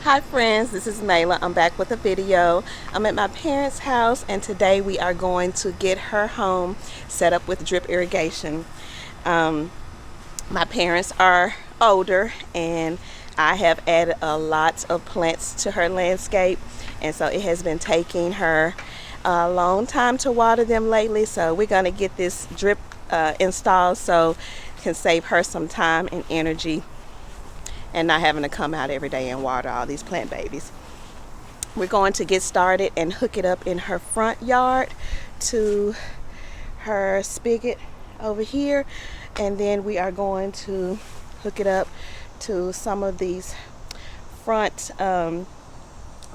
Hi friends, this is Mayla. I'm back with a video. I'm at my parents' house and today we are going to get her home set up with drip irrigation. My parents are older and I have added a lot of plants to her landscape, and so it has been taking her a long time to water them lately, so we're going to get this drip installed so it can save her some time and energy and not having to come out every day and water all these plant babies. We're going to get started and hook it up in her front yard to her spigot over here, and then we are going to hook it up to some of these front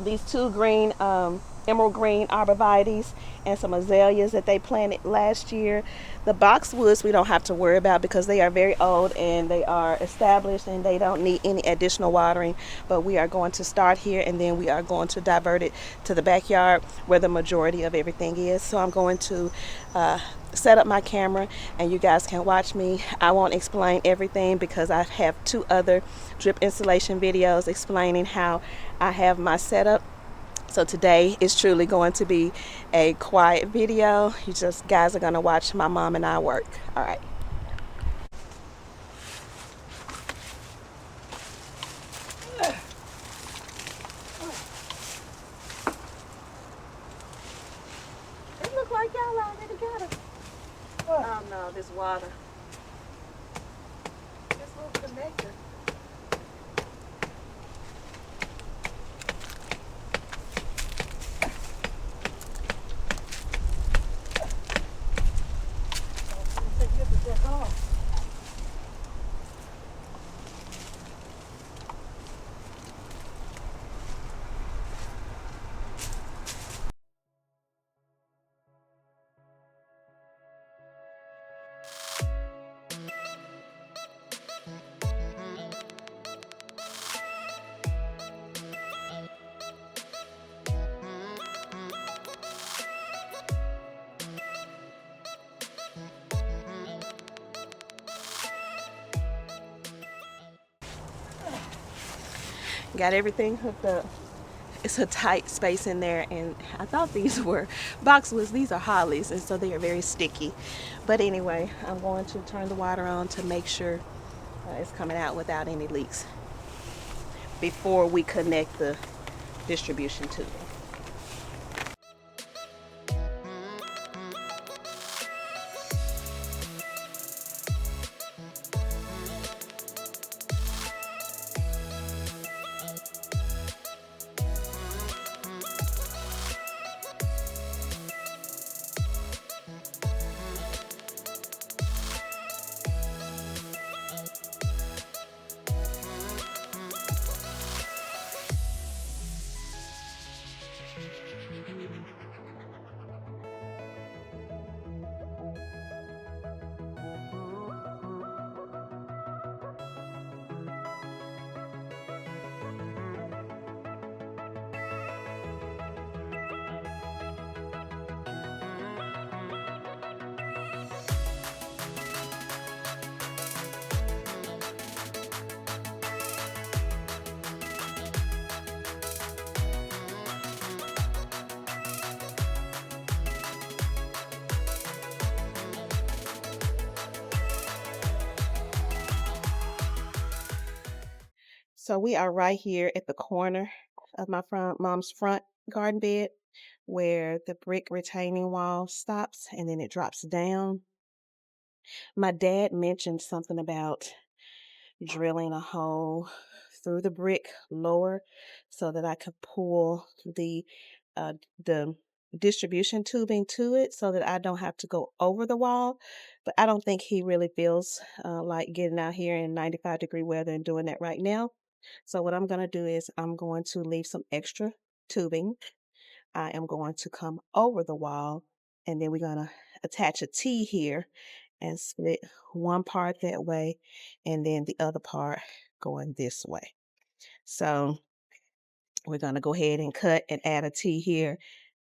these two green emerald green arborvitaes and some azaleas that they planted last year. The boxwoods we don't have to worry about because they are very old and they are established and they don't need any additional watering, but we are going to start here and then we are going to divert it to the backyard where the majority of everything is. So I'm going to set up my camera and you guys can watch me. I won't explain everything because I have two other drip installation videos explaining how I have my setup. So today is truly going to be a quiet video. You just guys are going to watch my mom and I work. All right. It looks like y'all already got it. Oh no, this water. This little connector. Got everything hooked up. It's a tight space in there, and I thought these were boxwoods. These are hollies, and so they are very sticky. But anyway, I'm going to turn the water on to make sure it's coming out without any leaks before we connect the distribution tubing. So we are right here at the corner of my mom's front garden bed where the brick retaining wall stops and then it drops down. My dad mentioned something about drilling a hole through the brick lower so that I could pull the distribution tubing to it so that I don't have to go over the wall. But I don't think he really feels like getting out here in 95-degree weather and doing that right now. So what I'm going to do is I'm going to leave some extra tubing. I am going to come over the wall and then we're going to attach a T here and split one part that way and then the other part going this way. So we're going to go ahead and cut and add a T here,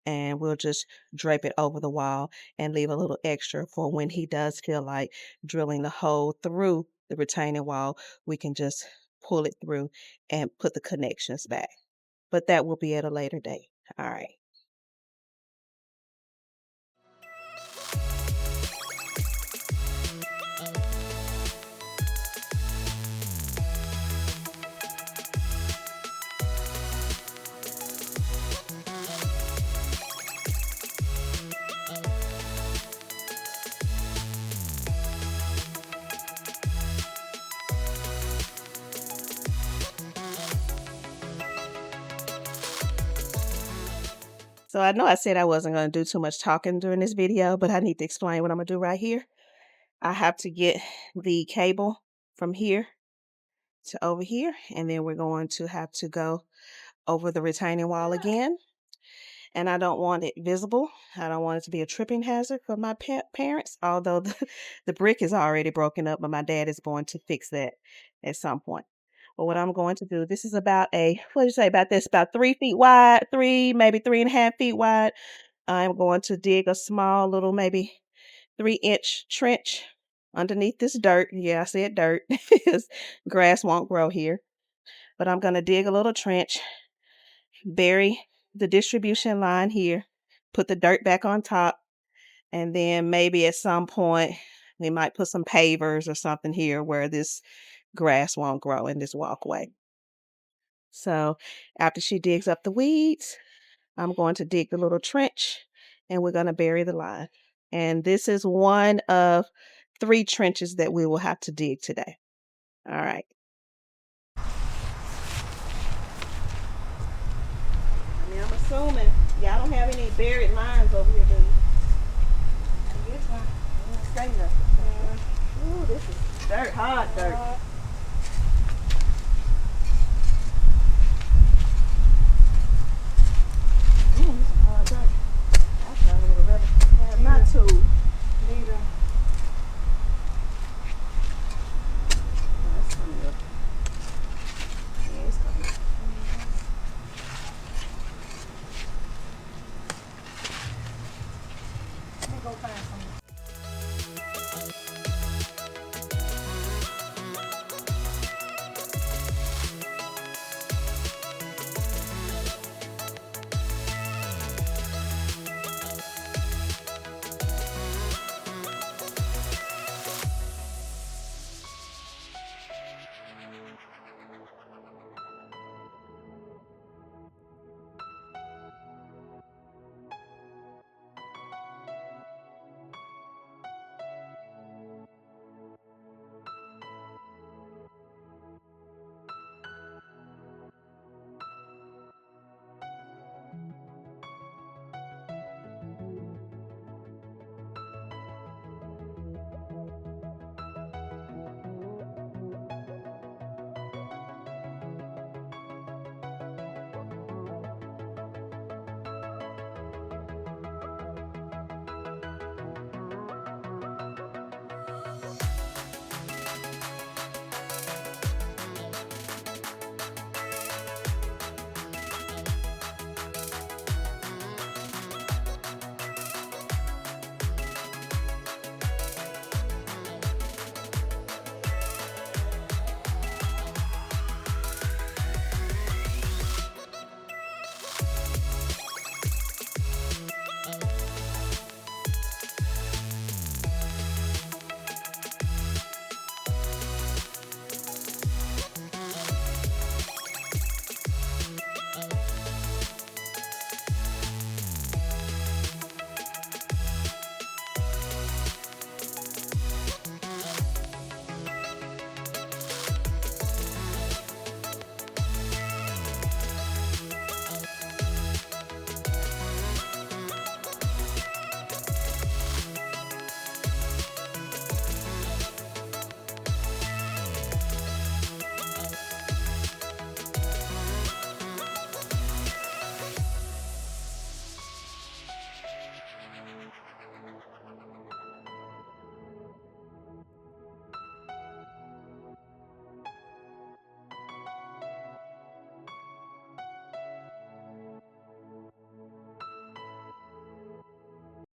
and we'll just drape it over the wall and leave a little extra for when he does feel like drilling the hole through the retaining wall. We can just pull it through and put the connections back. But that will be at a later date. All right. So I know I said I wasn't going to do too much talking during this video, but I need to explain what I'm going to do right here. I have to get the cable from here to over here, and then we're going to have to go over the retaining wall again. And I don't want it visible. I don't want it to be a tripping hazard for my parents, although the brick is already broken up, but my dad is going to fix that at some point. But what I'm going to do, this is about what did you say about this? About 3 feet wide, maybe 3.5 feet wide. I'm going to dig a small little, maybe 3-inch trench underneath this dirt. Yeah, I said dirt. Grass won't grow here. But I'm going to dig a little trench, bury the distribution line here, put the dirt back on top, and then maybe at some point we might put some pavers or something here where this grass won't grow in this walkway. So after she digs up the weeds, I'm going to dig the little trench and we're going to bury the line. And this is one of 3 trenches that we will have to dig today. All right. I'm assuming y'all don't have any buried lines over here, do you? This one. Say nothing. Ooh, this is dirt, hard dirt. This is hard dirt. I probably would have rather had my tool. Neither. That's coming up. Yeah, it's coming up. Let me go find some.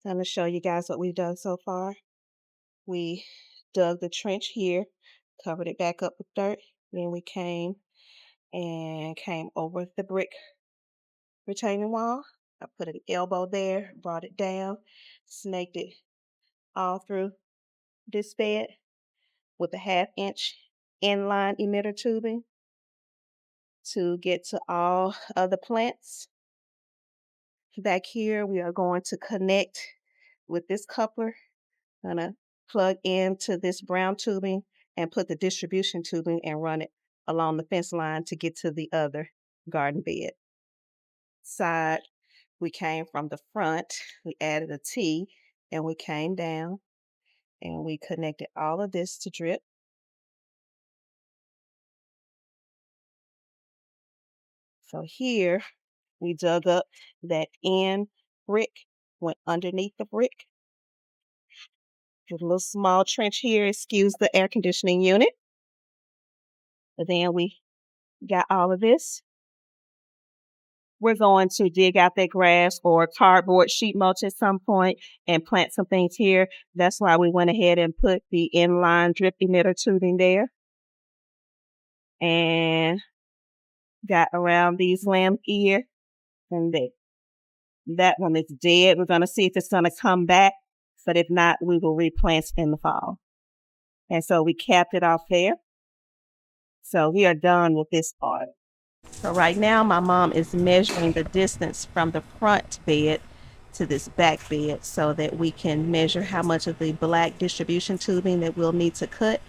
I'm going to show you guys what we've done so far. We dug the trench here, covered it back up with dirt, Then we came over the brick retaining wall. I put an elbow there, brought it down, snaked it all through this bed with a 1/2 inch inline emitter tubing to get to all of the plants. Back here, we are going to connect with this coupler. Gonna plug into this brown tubing and put the distribution tubing and run it along the fence line to get to the other garden bed. Side, we came from the front, we added a T, and we came down and we connected all of this to drip. So here we dug up that end brick, went underneath the brick. Did a little small trench here, excuse the air conditioning unit. But then we got all of this. We're going to dig out that grass or cardboard sheet mulch at some point and plant some things here. That's why we went ahead and put the inline drip emitter tubing there. And got around these lamb ear and that one is dead. We're going to see if it's going to come back. But if not, we will replant in the fall. And so we capped it off there. So we are done with this part. So right now, my mom is measuring the distance from the front bed to this back bed so that we can measure how much of the black distribution tubing that we'll need to cut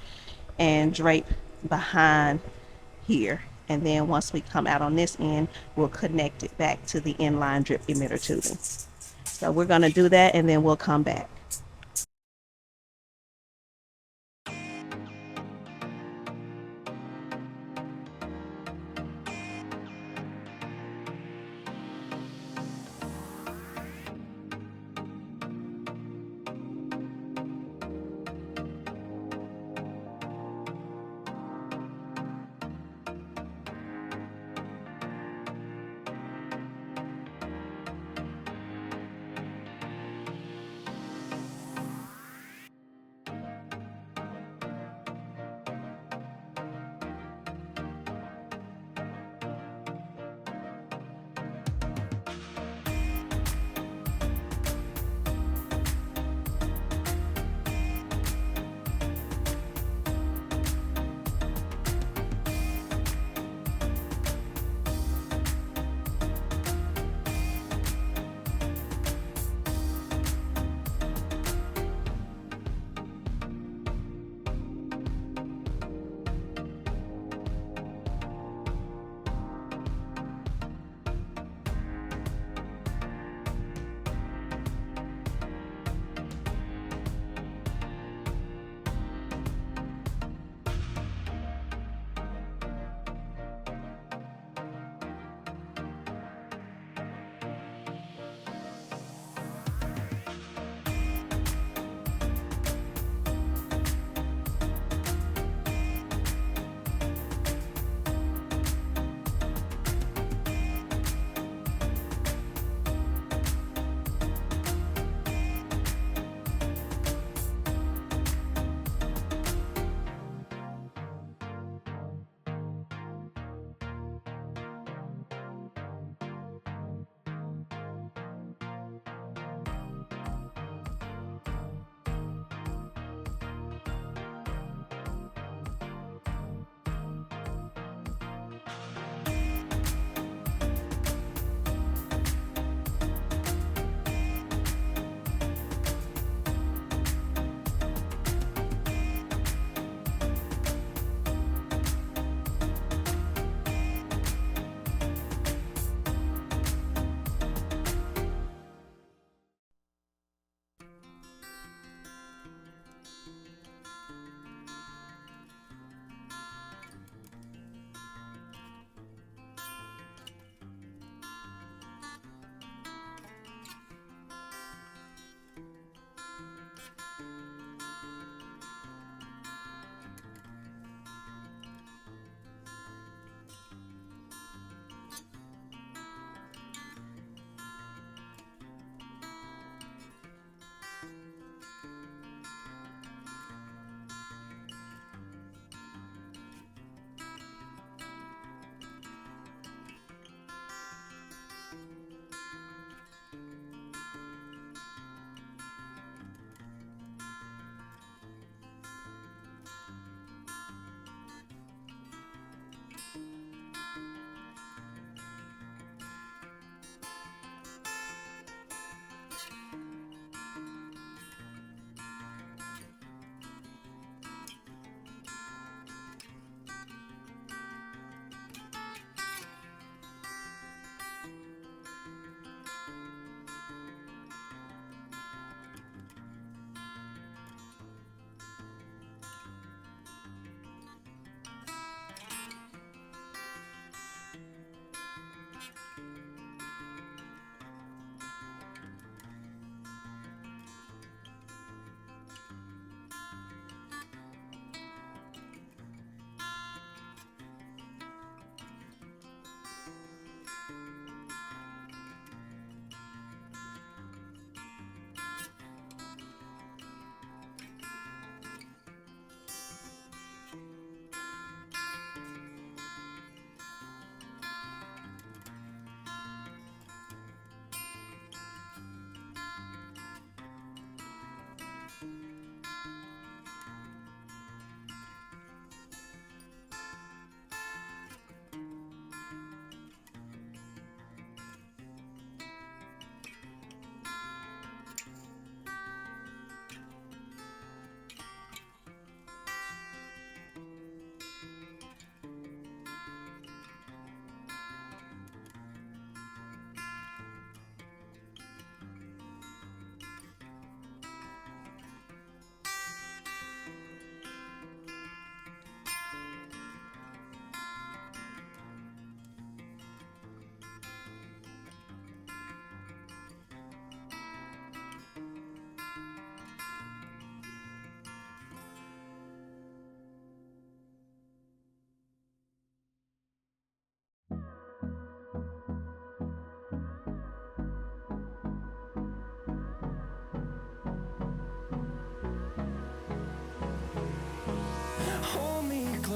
and drape behind here. And then once we come out on this end, we'll connect it back to the inline drip emitter tubing. So we're going to do that and then we'll come back.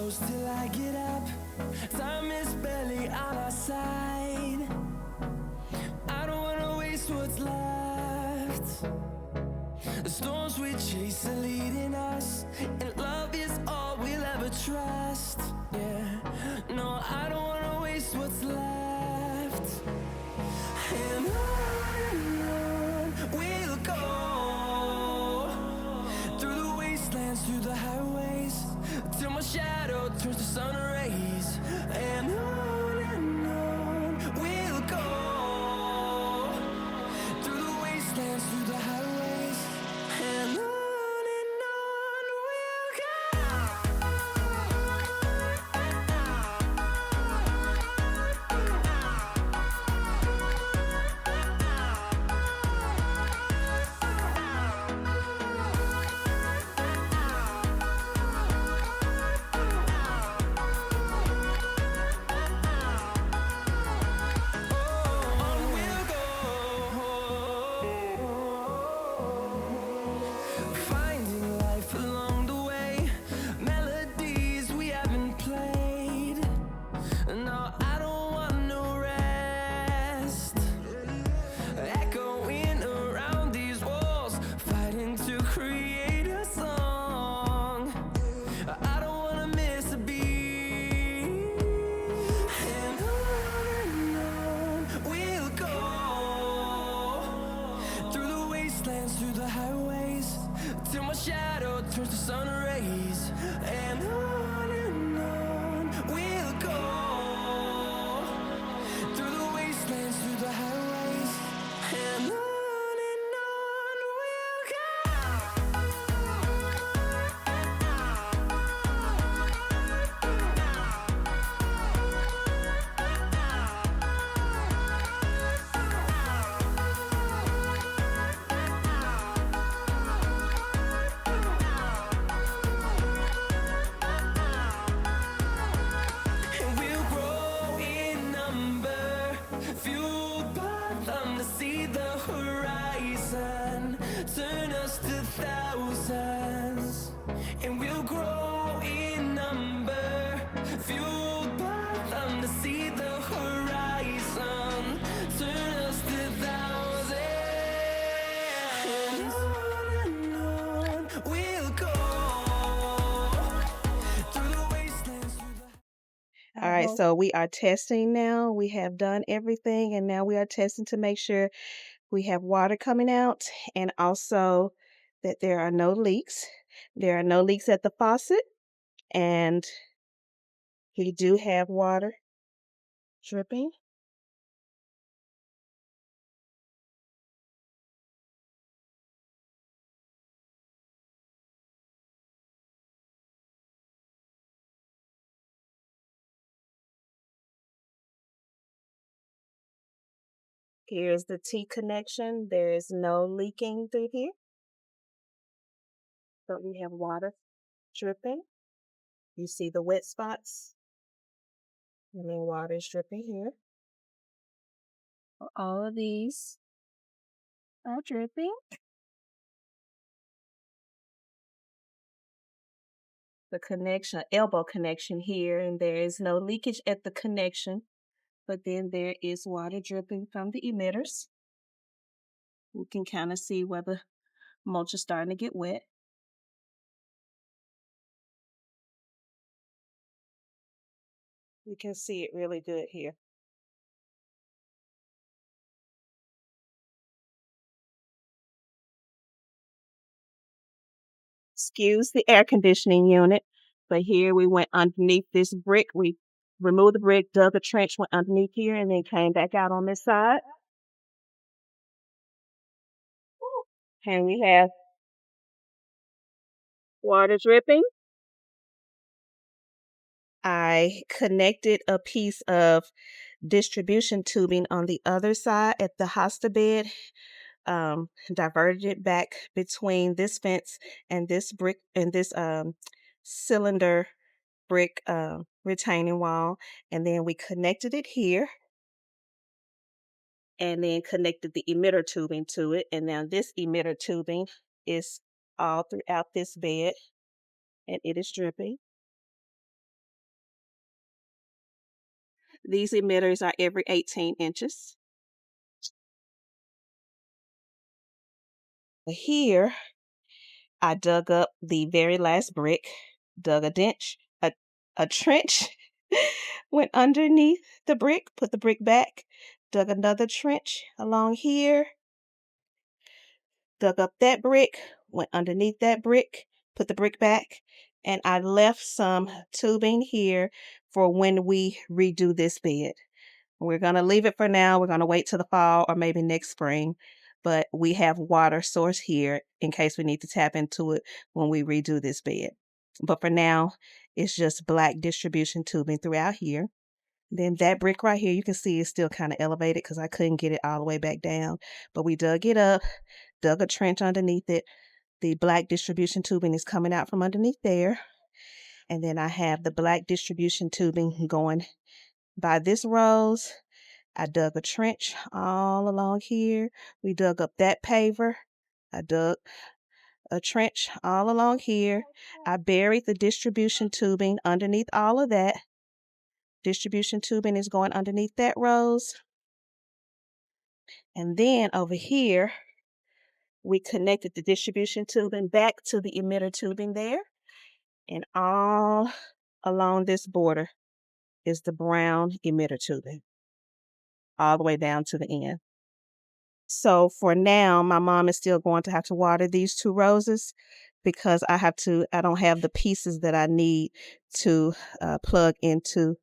close till I get up. Time is barely on our side. I don't wanna waste what's left. The storms we chase are leading us, and love is all we'll ever trust. Yeah, no, I don't wanna waste what's left. And on we'll go, through the wastelands, through the highways, till my shadow turns to sun rays. And on we'll go, through the wastelands, through the highways, and on we'll finding life along the way, melodies we haven't played. No, I don't want no rest. Echoing around these walls, fighting to create a song. I don't wanna miss a beat. And on we'll go, through the wastelands, through the highways, till my shadow turns to sun rays. And on we'll go, through the wastelands, through the highways, and on we'll and we'll grow in number, fueled by them to see the horizon, turn us to thousands. And we'll grow in number, fueled by them to see the horizon, turn us to thousands. And on we'll go, through the wastelands, through the All right, so we are testing now. We have done everything, and now we are testing to make sure we have water coming out and also that there are no leaks. There are no leaks at the faucet, and we do have water dripping. Here's the T connection. There is no leaking through here. So we have water dripping. You see the wet spots, and then water is dripping here. All of these are dripping. The connection, elbow connection here, and there is no leakage at the connection, but then there is water dripping from the emitters. You can kind of see where the mulch is starting to get wet. You can see it really good here. Excuse the air conditioning unit, but here we went underneath this brick. We removed the brick, dug a trench, went underneath here, and then came back out on this side. And we have water dripping. I connected a piece of distribution tubing on the other side at the hosta bed, diverted it back between this fence and this brick and this cylinder brick retaining wall, and then we connected it here and then connected the emitter tubing to it, and now this emitter tubing is all throughout this bed and it is dripping. These emitters are every 18 inches. Here, I dug up the very last brick, dug a trench, went underneath the brick, put the brick back, dug another trench along here, dug up that brick, went underneath that brick, put the brick back, and I left some tubing here for when we redo this bed. We're going to leave it for now. We're going to wait till the fall or maybe next spring. But we have water source here in case we need to tap into it when we redo this bed. But for now, it's just black distribution tubing throughout here. Then that brick right here, you can see it's still kind of elevated because I couldn't get it all the way back down. But we dug it up, dug a trench underneath it. The black distribution tubing is coming out from underneath there. And then I have the black distribution tubing going by this rose. I dug a trench all along here. We dug up that paver. I dug a trench all along here. I buried the distribution tubing underneath all of that. Distribution tubing is going underneath that rose. And then over here, we connected the distribution tubing back to the emitter tubing there. And all along this border is the brown emitter tubing, all the way down to the end. So for now, my mom is still going to have to water these two roses because I don't have the pieces that I need to plug into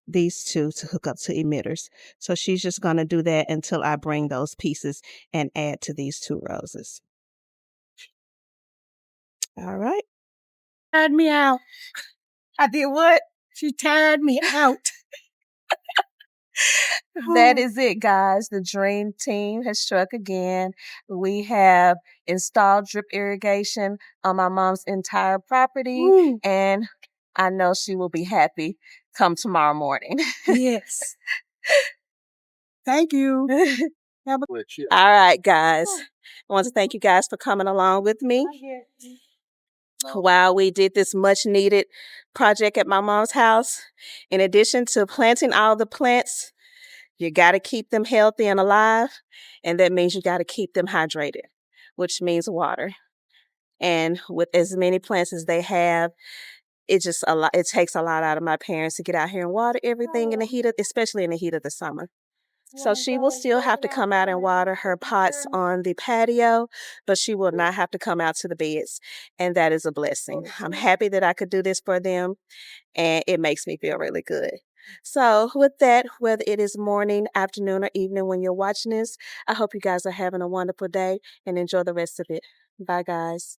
these two to hook up to emitters. So she's just going to do that until I bring those pieces and add to these two roses. All right. Tired me out. I did what? She tired me out. That is it, guys. The dream team has struck again. We have installed drip irrigation on my mom's entire property, and I know she will be happy come tomorrow morning. Yes. Thank you. All right, guys. I want to thank you guys for coming along with me while we did this much needed project at my mom's house. In addition to planting all the plants, you got to keep them healthy and alive, and that means you got to keep them hydrated, which means water. And with as many plants as they have, it takes a lot out of my parents to get out here and water everything in the heat of, especially in the heat of the summer. So she will still have to come out and water her pots on the patio, but she will not have to come out to the beds. And that is a blessing. I'm happy that I could do this for them, and it makes me feel really good. So with that, whether it is morning, afternoon, or evening when you're watching this, I hope you guys are having a wonderful day and enjoy the rest of it. Bye, guys.